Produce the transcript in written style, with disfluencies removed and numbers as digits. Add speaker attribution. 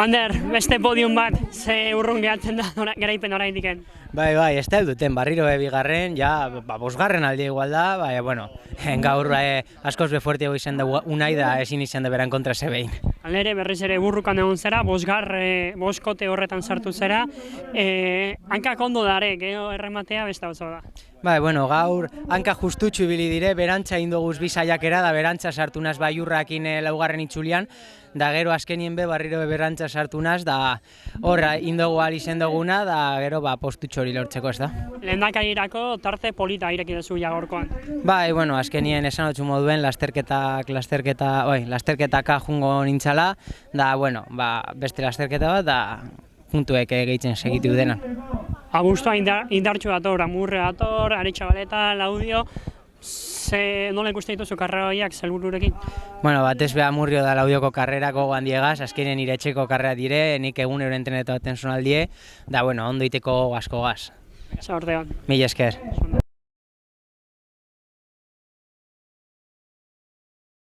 Speaker 1: Ander, beste podium bat, ze urrun gehatzen da garaipen oraindiken.
Speaker 2: Bai, ez da duten, barriro bigarren, ja, bosgarren aldi igual da, bai, bueno, gaur askoz befuertiago izan da unai da ezin izan da beran kontra zebein.
Speaker 1: Halere, berriz ere burrukan egon zera, boskote horretan sartu zera, hankak ondo dare, geho errematea besta oso da.
Speaker 2: Bai, bueno, gaur hanka justutxu ibili dire, berantza indoguz bizaiakera, da berantza sartu naz baiurrakin laugarren itzulian, da gero azkenien barriro berantza sartu naz, da horra indogu alizen duguna, da gero postutxo hori lortzeko, ez da.
Speaker 1: Lehendakarirako tarte polita ireki duzu jagorkoan.
Speaker 2: Bai, bueno, azkenien esan otzu moduen, lasterketaka jungo nintzala, da, bueno, beste lasterketa bat, da puntuek gehitzen segitu dena.
Speaker 1: Abuztua indartxu dator, Amurre dator, Aretxabaleta, Laudio, nola ikusten dituzu karrera horiek zelbururekin?
Speaker 2: Bueno, batez be Amurrio da Laudioko karrerako gandiegaz, azkenen nire etxeko karrera dire, nik egun euren entrenetu baten zonaldie, da, bueno, ondo iteko asko gaz.
Speaker 1: Zaurtean.
Speaker 2: Mila esker.